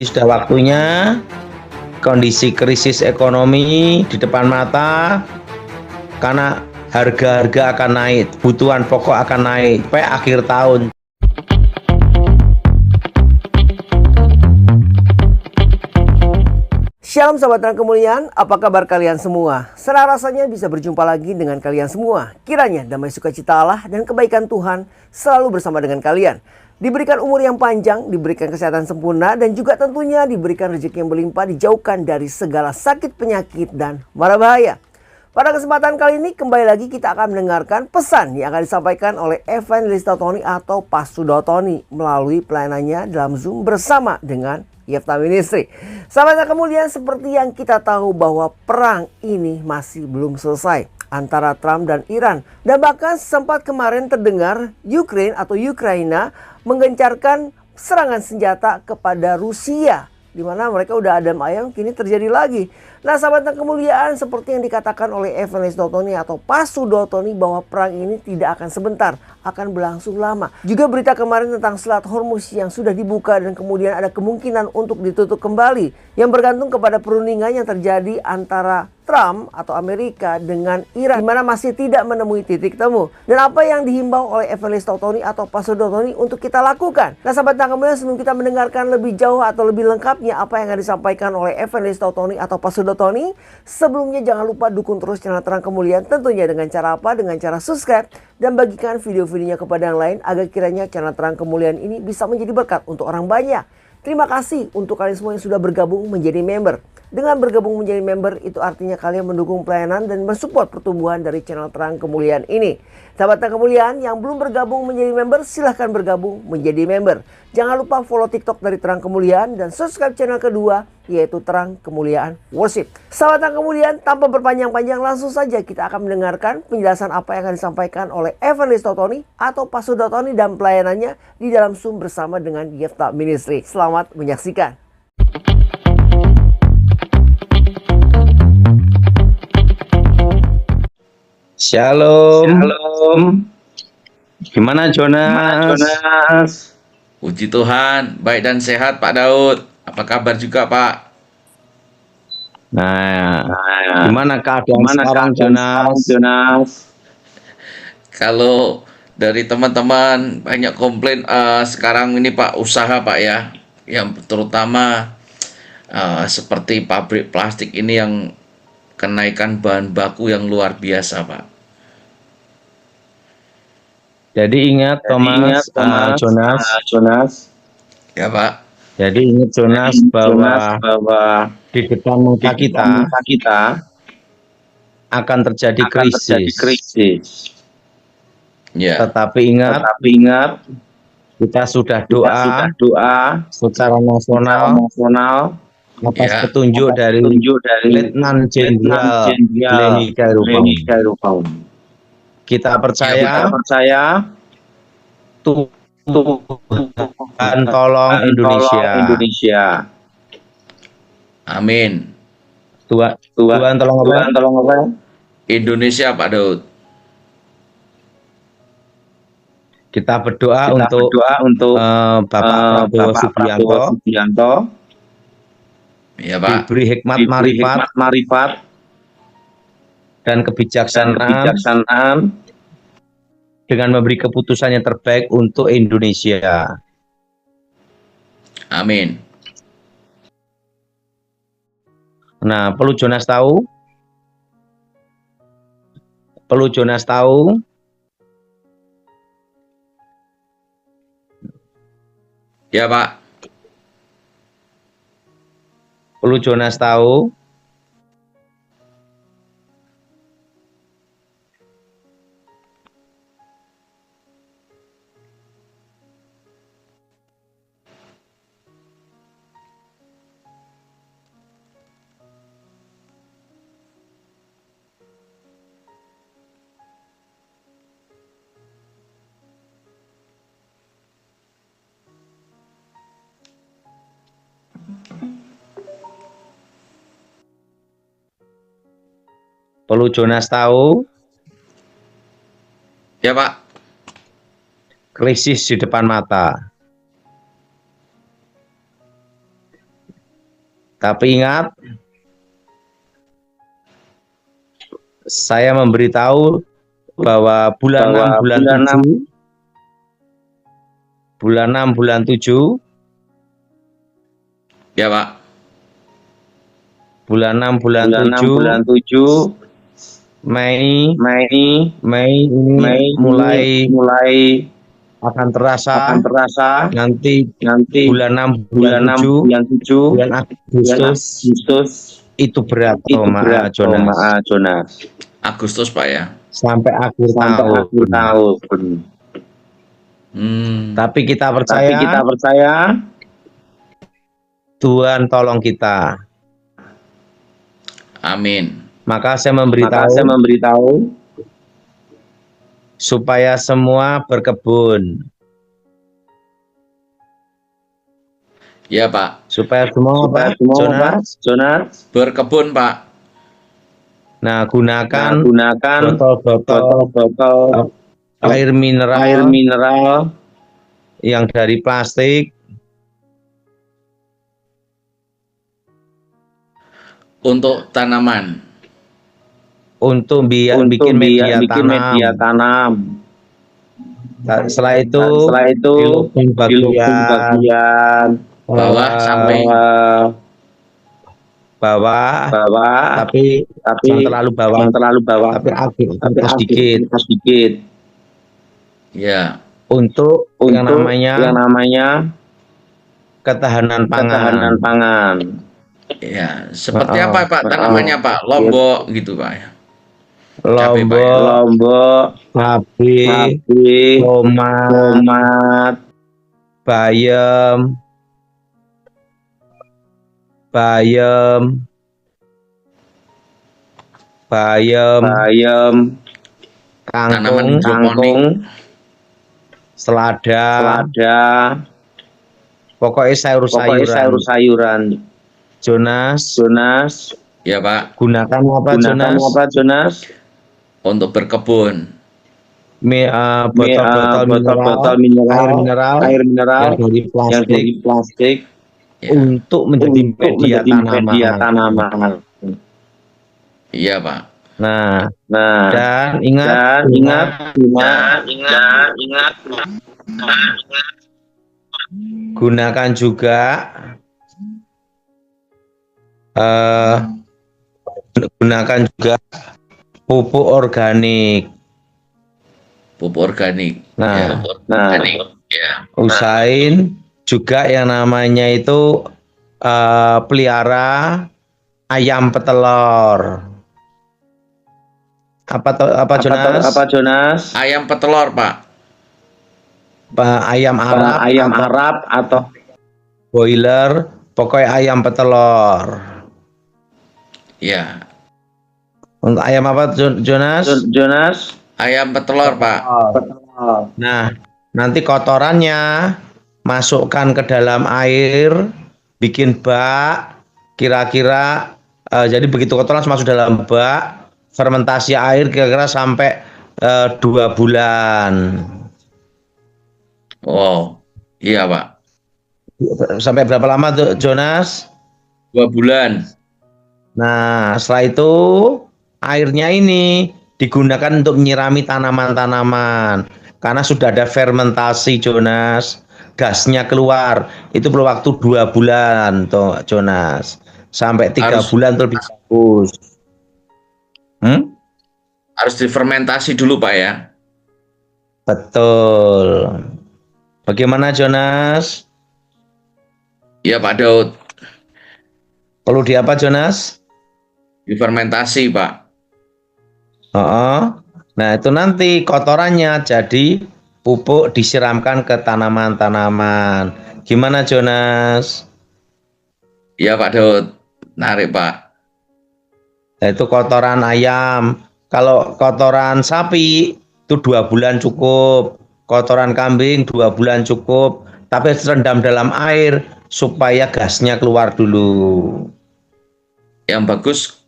Sudah waktunya kondisi krisis ekonomi di depan mata, karena harga-harga akan naik, kebutuhan pokok akan naik sampai akhir tahun. Shalom sahabat Terang Kemuliaan, apa kabar kalian semua? Senang rasanya bisa berjumpa lagi dengan kalian semua. Kiranya damai sukacita Allah dan kebaikan Tuhan selalu bersama dengan kalian. Diberikan umur yang panjang, diberikan kesehatan sempurna, dan juga tentunya diberikan rezeki yang berlimpah, dijauhkan dari segala sakit, penyakit, dan mara bahaya. Pada kesempatan kali ini kembali lagi kita akan mendengarkan pesan yang akan disampaikan oleh Evangelista Tony atau Pastor Tony melalui pelayanannya dalam Zoom bersama dengan Yefta Ministry. Sahabat yang kemuliaan, seperti yang kita tahu bahwa perang ini masih belum selesai antara Trump dan Iran. Dan bahkan sempat kemarin terdengar Ukraina menggencarkan serangan senjata kepada Rusia, di mana mereka udah adem ayem, kini terjadi lagi. Nah sahabat yang kemuliaan, seperti yang dikatakan oleh Evangelista Tony atau Pastor Tony bahwa perang ini tidak akan sebentar, akan berlangsung lama. Juga berita kemarin tentang Selat Hormuz yang sudah dibuka dan kemudian ada kemungkinan untuk ditutup kembali, yang bergantung kepada perundingan yang terjadi antara Trump atau Amerika dengan Iran, di mana masih tidak menemui titik temu. Dan apa yang dihimbau oleh Evangelista Tony atau Pastor Tony untuk kita lakukan? Nah sahabat yang kemuliaan, sebelum kita mendengarkan lebih jauh atau lebih lengkapnya apa yang akan disampaikan oleh Evangelista Tony atau Pastor Tony, sebelumnya jangan lupa dukung terus channel Terang Kemuliaan, tentunya dengan cara apa? Dengan cara subscribe dan bagikan video-videonya kepada yang lain agar kiranya channel Terang Kemuliaan ini bisa menjadi berkat untuk orang banyak. Terima kasih untuk kalian semua yang sudah bergabung menjadi member. Dengan bergabung menjadi member itu artinya kalian mendukung pelayanan dan mensupport pertumbuhan dari channel Terang Kemuliaan ini. Sahabat Terang Kemuliaan yang belum bergabung menjadi member, silahkan bergabung menjadi member. Jangan lupa follow TikTok dari Terang Kemuliaan dan subscribe channel kedua yaitu Terang Kemuliaan Worship. Sahabat Terang Kemuliaan, tanpa berpanjang-panjang langsung saja kita akan mendengarkan penjelasan apa yang akan disampaikan oleh Evangelista Tony atau Pastor Tony dan pelayanannya di dalam Zoom bersama dengan Yefta Ministry. Selamat menyaksikan. Shalom. Shalom. Gimana Jonas? Puji Tuhan, baik dan sehat Pak Daud. Apa kabar juga Pak? Nah, gimana keadaan sekarang Jonas? Kalau dari teman-teman banyak komplain sekarang ini Pak, usaha Pak ya, yang terutama seperti pabrik plastik ini yang kenaikan bahan baku yang luar biasa Pak. Jadi ingat Jonas. Ya Pak. Jadi ingat Jonas bahwa di depan muka kita akan terjadi krisis. Ya. Tetapi ingat kita sudah doa secara nasional atas petunjuk dari Letnan Jenderal Leni Khairul. Kita percaya Tuhan tolong Indonesia. Amin. Tuhan tolong apa? Indonesia Pak Daud. Kita berdoa untuk Bapak Prabowo Subianto. Ya Pak. Diberi hikmat marifat dan kebijaksanaan dengan memberi keputusan yang terbaik untuk Indonesia. Amin. Nah, perlu Jonas tahu? Ya Pak. Perlu Jonas tahu? Perlu Jonas tahu? Ya Pak. Krisis di depan mata. Tapi ingat, saya memberitahu bahwa bulan 6 bulan 7 Ya, Pak. bulan 6 bulan 7 Mei ini mulai akan terasa nanti bulan 6 bulan 7 bulan Agustus itu berat Jemaah Jonas Agustus, Pak ya. sampai akhir tahun. Tapi kita percaya Tuhan tolong kita. Amin. Maka saya memberitahu supaya semua berkebun. Ya, Pak. Supaya semua Jonas Berkebun, Pak. Nah, gunakan botol-botol air mineral yang dari plastik untuk tanaman. untuk bikin media tanam. Setelah itu di bagian Bawah sampai bawah, tapi jangan terlalu bawah, tapi agak sedikit. Ya. Untuk yang namanya ketahanan pangan. Ya, seperti apa, Pak? Tanamannya, Pak? Lombok gitu, Pak ya. Lombok, cabai, tomat, bayam, kangkung, selada, pokoknya sayur-sayuran. Jonas, Ya, Pak. gunakan apa Jonas? Untuk berkebun. Botol mineral, air mineral yang dari plastik Ya. untuk menjadi media tanaman. Iya, Pak. Nah, dan ingat, gunakan juga pupuk organik. Nah, Ya. usahain juga yang namanya itu pelihara ayam petelur. Apa Jonas? Ayam petelur, Pak. Ayam Arab atau boiler, pokoknya ayam petelur. Ya. Untuk ayam apa Jonas? Ayam petelur, Pak. Nah, nanti kotorannya masukkan ke dalam air, bikin bak, kira-kira jadi begitu kotoran masuk dalam bak, fermentasi air kira-kira sampai 2 bulan. Oh, iya, Pak. Sampai berapa lama tuh Jonas? 2 bulan. Nah, setelah itu airnya ini digunakan untuk menyirami tanaman-tanaman. Karena sudah ada fermentasi Jonas, gasnya keluar. Itu perlu waktu 2 bulan tuh Jonas. Sampai 3 bulan tuh lebih bagus. Harus difermentasi dulu, Pak ya. Betul. Bagaimana Jonas? Iya, Pak Daud. Perlu di apa Jonas? Difermentasi, Pak. Nah, itu nanti kotorannya jadi pupuk disiramkan ke tanaman-tanaman. Gimana Jonas? Iya, Pak Daud. Narik, Pak. Nah, itu kotoran ayam. Kalau kotoran sapi itu 2 bulan cukup. Kotoran kambing 2 bulan cukup. Tapi harus rendam dalam air supaya gasnya keluar dulu. Yang bagus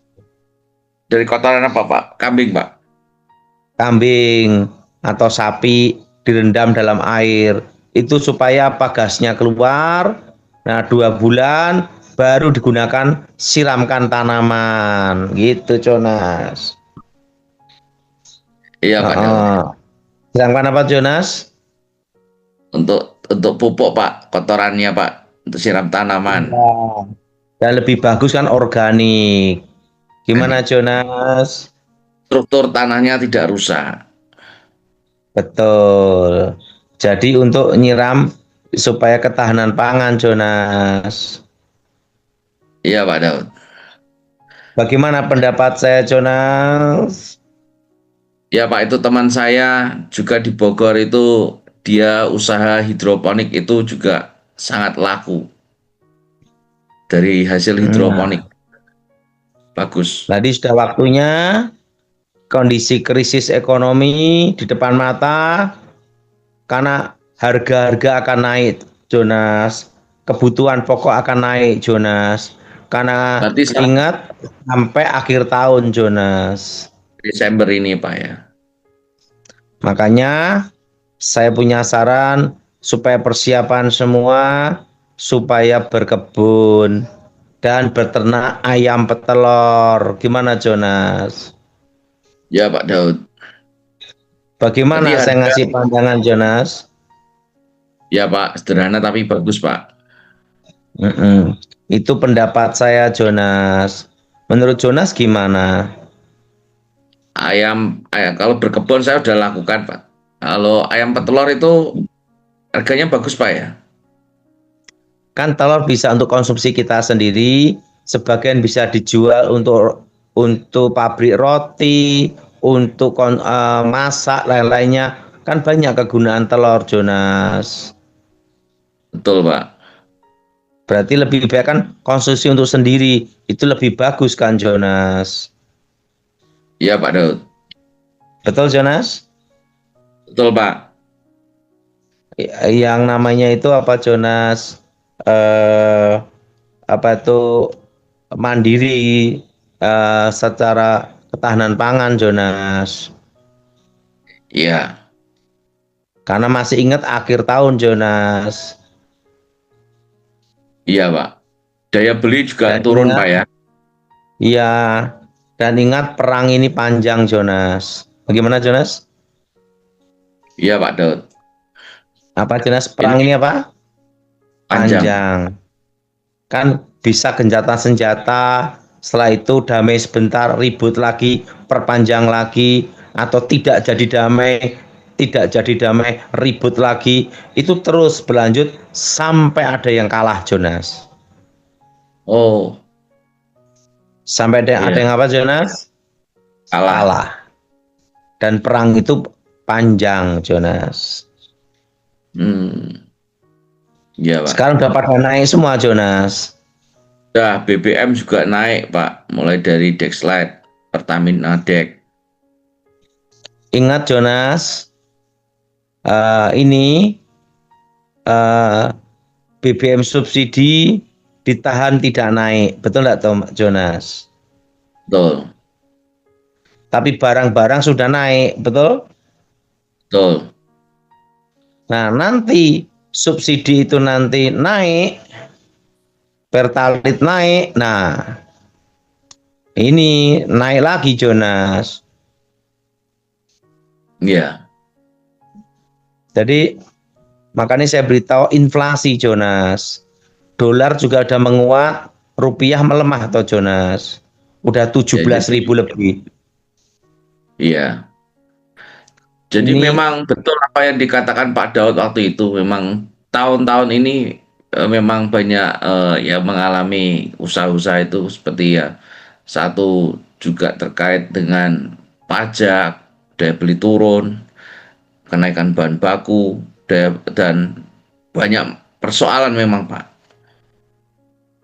dari kotoran apa, Pak? Kambing, Pak. Kambing atau sapi direndam dalam air. Itu supaya apa gasnya keluar. Nah, 2 bulan baru digunakan siramkan tanaman. Gitu, Jonas. Iya Pak Daud. Heeh. Siramkan apa, Jonas? Untuk pupuk Pak, kotorannya Pak, untuk siram tanaman. Iya. Dan lebih bagus kan organik. Gimana, Organik. Jonas? Struktur tanahnya tidak rusak. Betul. Jadi untuk nyiram supaya ketahanan pangan, Jonas. Iya Pak Daud. Bagaimana pendapat saya, Jonas? Ya Pak, itu teman saya juga di Bogor itu dia usaha hidroponik itu juga sangat laku dari hasil Nah, hidroponik. Bagus. tadi sudah waktunya kondisi krisis ekonomi di depan mata karena harga-harga akan naik, Jonas. Kebutuhan pokok akan naik, Jonas. Karena Berarti ingat sampai akhir tahun, Jonas. Desember ini Pak ya. Makanya saya punya saran supaya persiapan semua supaya berkebun dan beternak ayam petelur. Gimana, Jonas? Ya Pak Daud. Berarti Bagaimana saya harga, ngasih pandangan, Jonas? ya Pak, sederhana tapi bagus Pak. Mm-mm. Itu pendapat saya, Jonas. Menurut Jonas gimana? Ayam kalau berkebun saya udah lakukan Pak. Kalau ayam petelur itu harganya bagus Pak ya. Kan telur bisa untuk konsumsi kita sendiri, sebagian bisa dijual untuk pabrik roti, untuk masak lain-lainnya. Kan banyak kegunaan telur, Jonas. Betul Pak. Berarti lebih baik kan konsumsi untuk sendiri. Itu lebih bagus kan, Jonas? Iya Pak Daud. Betul, Jonas? Betul Pak. Yang namanya itu apa, Jonas? Eh, apa itu mandiri secara ketahanan pangan, Jonas. Iya. Karena masih ingat akhir tahun, Jonas. Iya Pak. Daya beli juga Dan turun Pak ingat, ya. iya, dan ingat perang ini panjang, Jonas. Bagaimana, Jonas? Iya Pak Daud. Apa, Jonas? Ini Perang ini apa? panjang. Panjang. Kan bisa gencatan senjata, setelah itu damai sebentar, ribut lagi, perpanjang lagi, atau tidak jadi damai, ribut lagi. Itu terus berlanjut sampai ada yang kalah, Jonas. Oh, Sampai ada iya. yang apa, Jonas? Kalah. Kalah. Dan perang itu panjang, Jonas. Hmm. Iya Pak. Sekarang udah pada naik semua, Jonas. Dah BBM juga naik Pak. Mulai dari Dexlite, Pertamina Dex. Ingat, Jonas, ini eh, BBM subsidi ditahan tidak naik. Betul nggak, Jonas? Betul. Tapi barang-barang sudah naik, betul? Betul. Nah, nanti subsidi itu nanti naik, pertalite naik. Nah, ini naik lagi, Jonas. Iya. Jadi makanya saya beritahu inflasi, Jonas. Dolar juga udah menguat, rupiah melemah toh, Jonas. Udah Ya, 17.000 lebih. iya. Jadi Ini memang betul apa yang dikatakan Pak Daud waktu itu. Memang tahun-tahun ini memang banyak yang mengalami usaha-usaha itu seperti ya. Satu juga terkait dengan pajak, daya beli turun, kenaikan bahan baku, dan banyak persoalan memang Pak.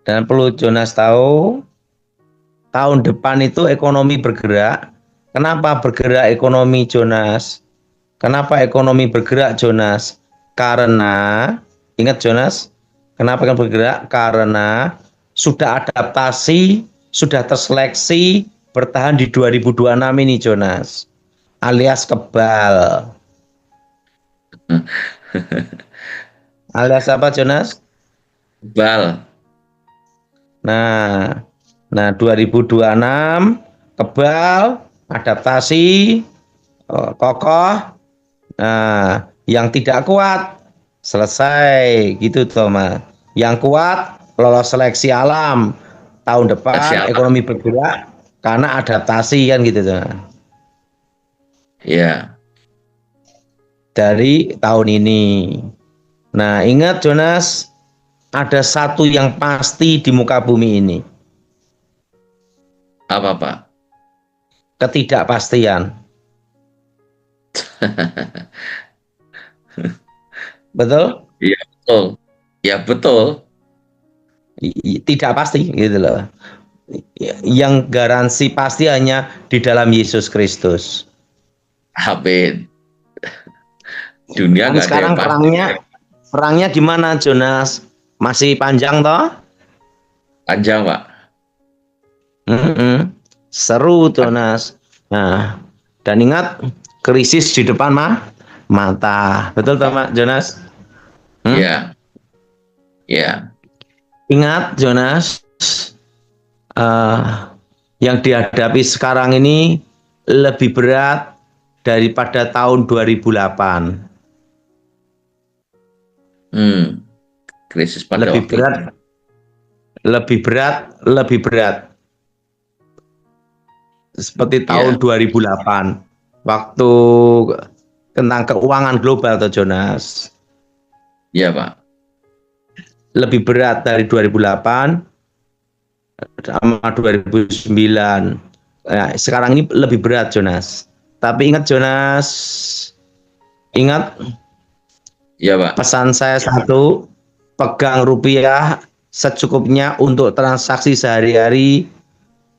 dan perlu Jonas tahu, tahun depan itu ekonomi bergerak. Kenapa bergerak ekonomi, Jonas? Kenapa ekonomi bergerak, Jonas? Karena, ingat Jonas, kenapa kan bergerak? Karena sudah adaptasi, sudah terseleksi, bertahan di 2026 ini, Jonas. Alias kebal. Alias apa, Jonas? Bal, Nah, nah 2026 kebal, adaptasi, kokoh. Nah, yang tidak kuat selesai gitu Thomas. Yang kuat lolos seleksi alam. Tahun depan Siapa? ekonomi bergerak karena adaptasi kan gitu tuh. Ya, Dari tahun ini. Nah, ingat Jonas, ada satu yang pasti di muka bumi ini, apa Pak? ketidakpastian. Betul? Iya betul. Ya betul. Tidak pasti gitu loh. Yang garansi pasti hanya di dalam Yesus Kristus. Amin. Dunia Kan nggak ada yang sekarang pasti. perangnya gimana Jonas? Masih panjang toh? Panjang Pak. Mm-mm. Seru Jonas. Nah, dan ingat krisis di depan mata. Betul toh Pak Jonas? Ya, ya. Ingat Jonas, eh, yang dihadapi sekarang ini lebih berat daripada tahun 2008. Krisis pada Lebih waktu itu. berat, lebih berat, lebih berat. Seperti tahun Ya, 2008, waktu tentang keuangan global tuh Jonas. ya Pak. Lebih berat dari 2008 sama 2009. Nah, sekarang ini lebih berat Jonas. Tapi ingat Jonas, ingat Ya Pak. pesan saya satu, pegang rupiah secukupnya untuk transaksi sehari-hari.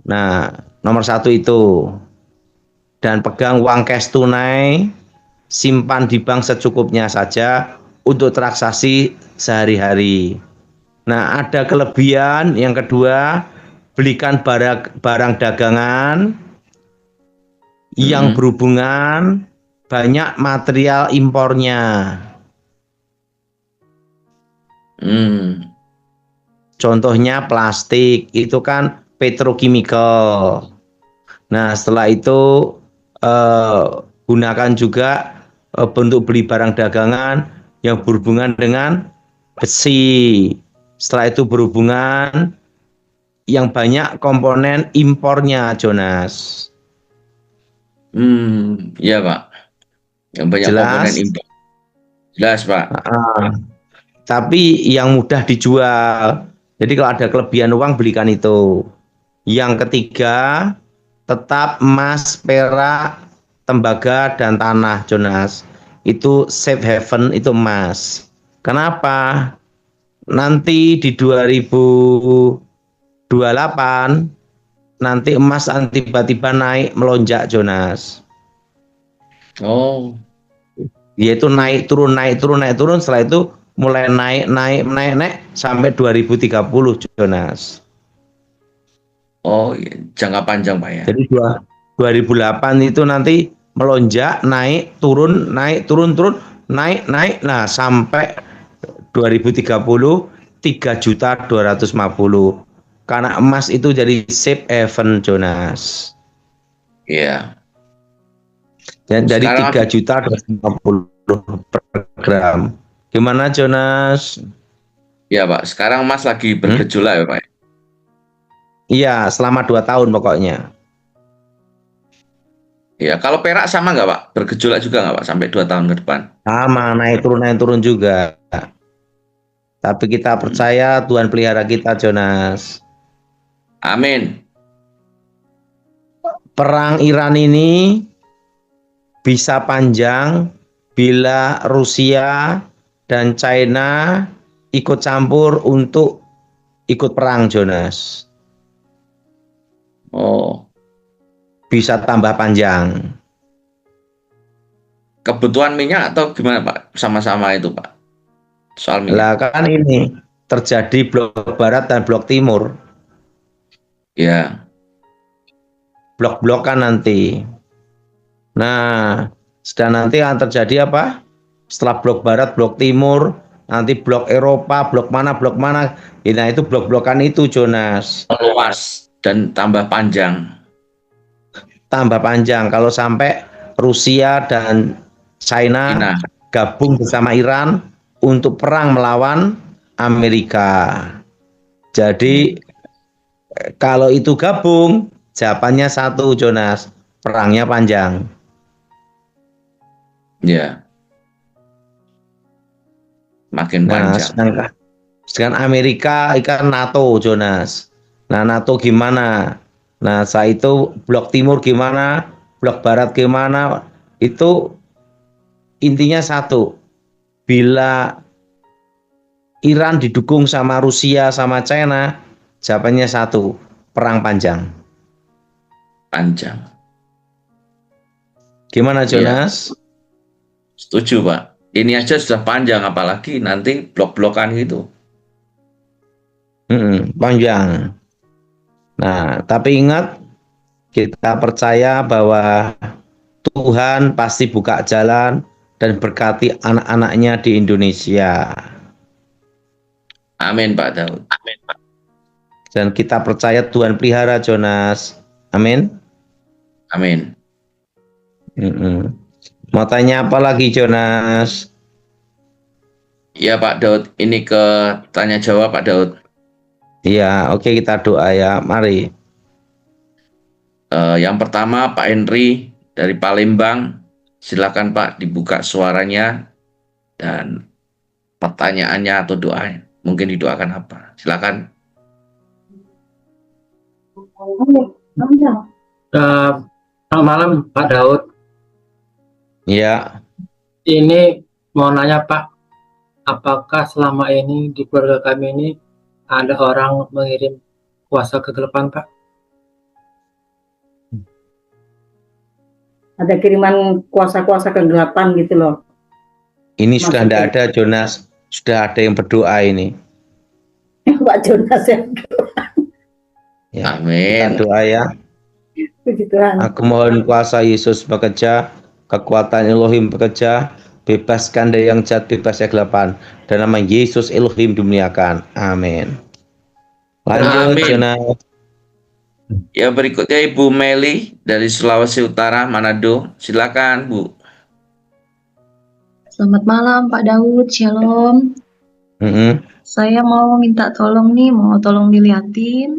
Nah, nomor satu itu. Dan pegang uang cash tunai, simpan di bank secukupnya saja untuk transaksi sehari-hari. Nah, ada kelebihan yang kedua, belikan barang dagangan yang berhubungan banyak material impornya. Contohnya plastik, itu kan petrochemical. Nah, setelah itu gunakan juga bentuk beli barang dagangan yang berhubungan dengan besi. Setelah itu berhubungan yang banyak komponen impornya, Jonas. Ya Pak. Yang banyak komponen Jelas? impor. Jelas Pak. Tapi yang mudah dijual. Jadi kalau ada kelebihan uang, belikan itu. Yang ketiga, tetap emas, perak, tembaga, dan tanah, Jonas. Itu safe haven, itu emas. Kenapa? Nanti di 2028, nanti emas tiba-tiba naik, melonjak, Jonas. Oh, Yaitu naik, turun, naik, turun, naik, turun. Setelah itu mulai naik, naik, naik, naik, sampai 2030, Jonas. oh, iya. Jangka panjang Pak ya. Jadi 2008 itu nanti melonjak, naik, turun, turun, naik, naik. Nah, sampai 2030 3.250.000. Karena emas itu jadi safe haven, Jonas. Iya. Dan dari Sekarang 3.250 per gram. Gimana, Jonas? ya Pak. Sekarang Mas lagi bergejolak ya Pak. Iya, selama 2 tahun pokoknya. Ya, kalau perak sama nggak Pak? Bergejolak juga nggak Pak sampai 2 tahun ke depan? Sama, naik turun juga. Tapi kita percaya Tuhan pelihara kita, Jonas. Amin. Perang Iran ini bisa panjang bila Rusia dan China ikut campur untuk ikut perang, Jonas. Oh, Bisa tambah panjang. kebutuhan minyak atau gimana Pak? Sama-sama itu Pak. Soal minyak. Lah kan ini terjadi blok barat dan blok timur. Ya. Blok-blok kan nanti. Nah, sedang nanti akan terjadi apa? Setelah blok barat, blok timur, nanti blok Eropa, blok mana, ya, nah itu blok-blokan itu Jonas. Meluas dan tambah panjang. Tambah panjang kalau sampai Rusia dan China Cina. gabung bersama Iran untuk perang melawan Amerika. Jadi kalau itu gabung, jawabannya satu Jonas, perangnya panjang. Ya, makin Nah, panjang. sedangkan Amerika ikan NATO Jonas. Nah, NATO gimana? Nah, saya itu blok timur gimana? Blok barat gimana? Itu intinya satu. Bila Iran didukung sama Rusia sama China, jawabannya satu, perang panjang. Panjang. Gimana Iya. Jonas? Setuju, Pak. Ini aja sudah panjang, apalagi nanti blok-blokan gitu. Panjang. Nah, tapi ingat, kita percaya bahwa Tuhan pasti buka jalan dan berkati anak-anaknya di Indonesia. Amin, Pak Daud. Dan kita percaya Tuhan pelihara Jonas. Amin. Amin. Mau tanya apa lagi Jonas? Iya, Pak Daud. Ini ke tanya jawab, Pak Daud. Iya, oke, kita doa ya. Mari. Yang pertama, Pak Henry dari Palembang. Silakan Pak, dibuka suaranya dan pertanyaannya atau doanya. Mungkin didoakan apa? Silakan. Selamat malam Pak Daud. Iya. Ini mau nanya Pak, apakah selama ini di keluarga kami ini ada orang mengirim kuasa kegelapan Pak? Ada kiriman kuasa-kuasa kegelapan gitu loh. Ini sudah Maksudnya? tidak ada Jonas. Sudah ada yang berdoa ini. Pak Jonas ya. Ya, Amin. kita doa ya. Puji Tuhan. Aku mohon kuasa Yesus bekerja, kekuatan Elohim bekerja, bebaskan dari yang jahat, bebas dari kegelapan. Dan nama Yesus Elohim dimuliakan. Amin. Lanjut Amin. Jonas. Ya, berikutnya Ibu Meli dari Sulawesi Utara, Manado. Silakan, Bu. Selamat malam Pak Daud, Shalom. Saya mau minta tolong nih, mau tolong dilihatin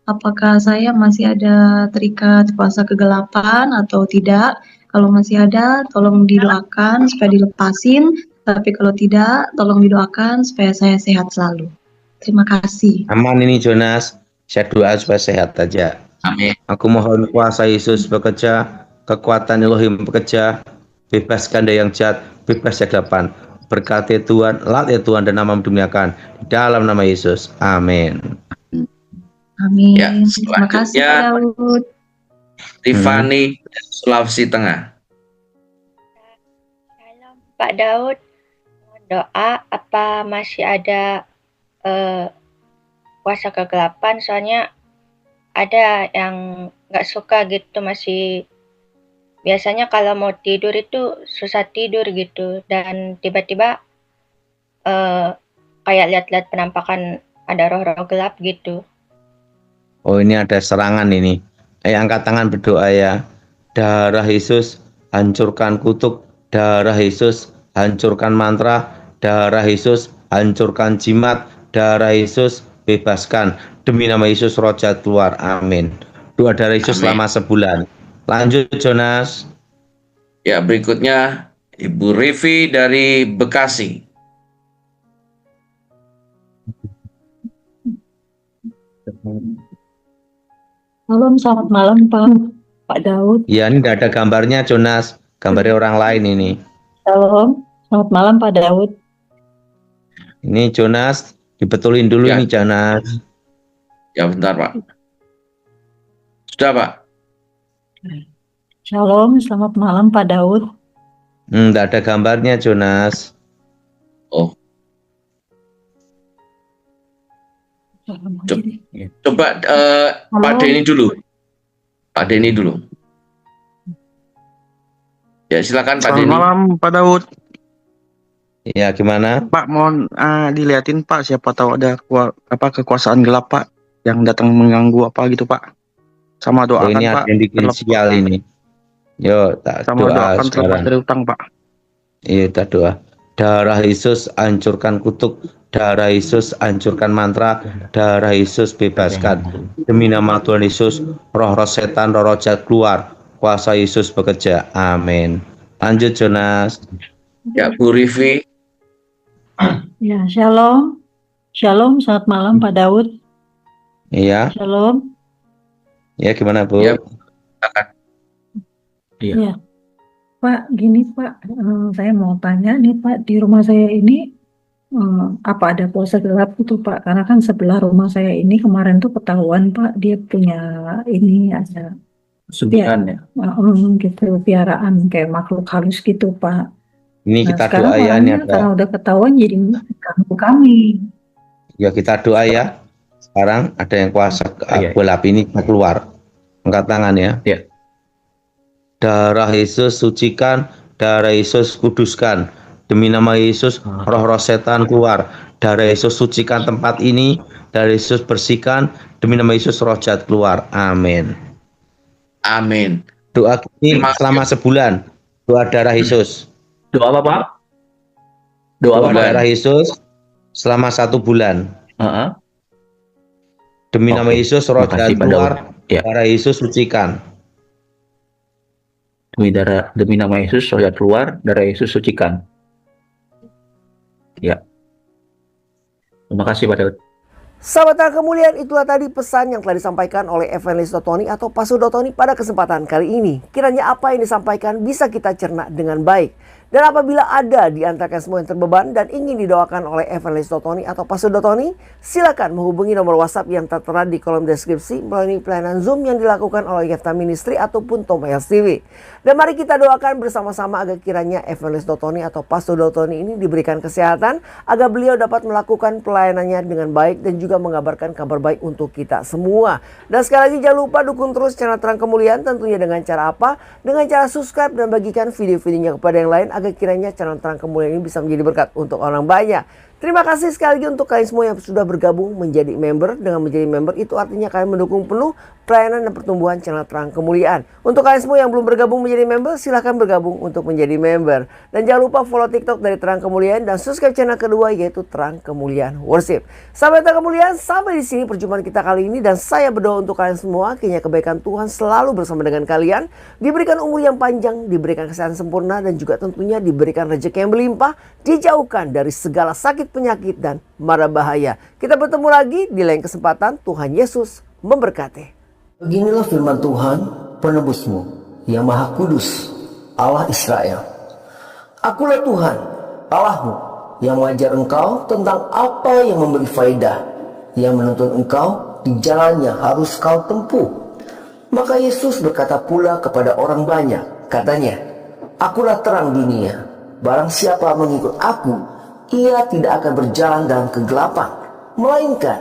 apakah saya masih ada terikat kuasa kegelapan atau tidak. Kalau masih ada, tolong didoakan supaya dilepasin. Tapi kalau tidak, tolong didoakan supaya saya sehat selalu. Terima kasih. Aman ini Jonas. Saya doa supaya sehat aja. Amin. Aku mohon kuasa Yesus bekerja, kekuatan Elohim bekerja, bebaskan dari yang jahat, bebas dari kegelapan. Berkati Tuhan, latih Tuhan dan nama dimuliakan dalam nama Yesus. Amin. Amin. Ya, Terima kasih Pak selanjutnya Daud. Tiffany dari Sulawesi Tengah. Shalom Pak Daud, mohon doa apa masih ada kuasa kegelapan, soalnya ada yang nggak suka gitu, masih biasanya kalau mau tidur itu susah tidur gitu, dan tiba-tiba kayak lihat-lihat penampakan ada roh-roh gelap gitu. Oh, ini ada serangan ini. Angkat tangan berdoa ya. Darah Yesus hancurkan kutuk, darah Yesus hancurkan mantra, darah Yesus hancurkan jimat, darah Yesus bebaskan. Demi nama Yesus roh jahat keluar. Amin. Doa darah Yesus Amin. selama sebulan. Lanjut Jonas. Ya, berikutnya Ibu Rivi dari Bekasi. Shalom, selamat malam Pak Daud. Ya, ini tidak ada gambarnya Jonas. Gambarnya orang lain ini. Shalom, selamat malam Pak Daud. Ini Jonas, dibetulin dulu Ya. ini Jonas. Ya, bentar Pak. Sudah Pak. Shalom, selamat malam Pak Daud. Tidak ada gambarnya Jonas. Oh, coba Pak Denny dulu. Pak Denny dulu. Ya, silakan Pak Selamat Denny. malam Pak Daud. Ya, gimana? Pak, mohon diliatin Pak, siapa tahu ada kekuasaan gelap Pak yang datang mengganggu apa gitu Pak. Sama Oh, doakan ini ada Pak, yang bikin sial ini. Yo, tak sama doa doakan terlepas sekarang. dari utang Pak. Iya, tak doa. Darah Yesus hancurkan kutuk. Darah Yesus hancurkan mantra. Darah Yesus bebaskan. Demi nama Tuhan Yesus, roh-roh setan, roh-roh jahat keluar. Kuasa Yesus bekerja. Amin. Lanjut, Jonas. Ya, Bu Rivi. Ya, shalom. Shalom, selamat malam Pak Daud. Iya. Shalom. Ya, gimana, Bu? Ya, silakan. Ya, Pak, gini Pak, saya mau tanya nih Pak, di rumah saya ini apa ada kuasa gelap gitu Pak? Karena kan sebelah rumah saya ini kemarin tuh ketahuan Pak, dia punya ini ada Sugihan ya. gitu piaraan kayak makhluk halus gitu Pak. Ini Nah, kita sekarang doa ya, ini orangnya ada. karena udah ketahuan jadi ganggu kami. Ya, kita doa ya. Sekarang ada yang kuasa gelap ini kita keluar. Angkat tangan ya. Iya. Darah Yesus sucikan, darah Yesus kuduskan. Demi nama Yesus, roh-roh setan keluar. Darah Yesus sucikan tempat ini, darah Yesus bersihkan. Demi nama Yesus, roh jahat keluar. Amin. Amin. Doa ini Terima kasih. selama sebulan. Doa darah Yesus. Doa apa Pak? Doa Doa darah Yesus selama 1 bulan. Demi nama Oke. Yesus, roh Makasih, jahat Pak keluar. Daud. Ya. Darah Yesus sucikan. Demi nama Yesus, roh jahat keluar, darah Yesus sucikan. Ya. Terima kasih Pak Daud. Sahabat yang kemuliaan, itulah tadi pesan yang telah disampaikan oleh Evangelis Tony atau Pastor Tony pada kesempatan kali ini. Kiranya apa yang disampaikan bisa kita cerna dengan baik. Dan apabila ada di antara kalian semua yang terbeban dan ingin didoakan oleh Evangelis Tony atau Pastor Tony, silakan menghubungi nomor WhatsApp yang tertera di kolom deskripsi melalui pelayanan Zoom yang dilakukan oleh Yefta Ministry ataupun Tomayas TV. Dan mari kita doakan bersama-sama agar kiranya Evangelis Tony atau Pastor Tony ini diberikan kesehatan agar beliau dapat melakukan pelayanannya dengan baik dan juga mengabarkan kabar baik untuk kita semua. Dan sekali lagi jangan lupa dukung terus channel Terang Kemuliaan, tentunya dengan cara apa? Dengan cara subscribe dan bagikan video-videonya kepada yang lain agar kiranya channel Terang Kemuliaan ini bisa menjadi berkat untuk orang banyak. Terima kasih sekali lagi untuk kalian semua yang sudah bergabung menjadi member. Dengan menjadi member itu artinya kalian mendukung penuh pelayanan dan pertumbuhan channel Terang Kemuliaan. Untuk kalian semua yang belum bergabung menjadi member, silahkan bergabung untuk menjadi member. Dan jangan lupa follow TikTok dari Terang Kemuliaan dan subscribe channel kedua yaitu Terang Kemuliaan Worship. Sampai Terang Kemuliaan, sampai di sini perjumpaan kita kali ini dan saya berdoa untuk kalian semua kiranya kebaikan Tuhan selalu bersama dengan kalian, diberikan umur yang panjang, diberikan kesehatan sempurna dan juga tentunya diberikan rezeki yang berlimpah, dijauhkan dari segala sakit, penyakit dan mara bahaya. Kita bertemu lagi di lain kesempatan. Tuhan Yesus memberkati. Beginilah firman Tuhan, penebusmu yang maha kudus, Allah Israel. Akulah Tuhan, Allahmu, yang mengajar engkau tentang apa yang memberi faedah, yang menuntun engkau di jalannya harus kau tempuh. Maka Yesus berkata pula kepada orang banyak, katanya, Akulah terang dunia, barang siapa mengikut aku, ia tidak akan berjalan dalam kegelapan, melainkan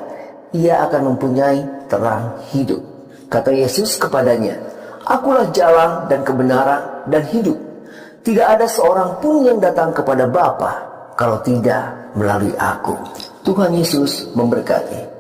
ia akan mempunyai terang hidup. Kata Yesus kepadanya, Akulah jalan dan kebenaran dan hidup. Tidak ada seorang pun yang datang kepada Bapa kalau tidak melalui aku. Tuhan Yesus memberkati.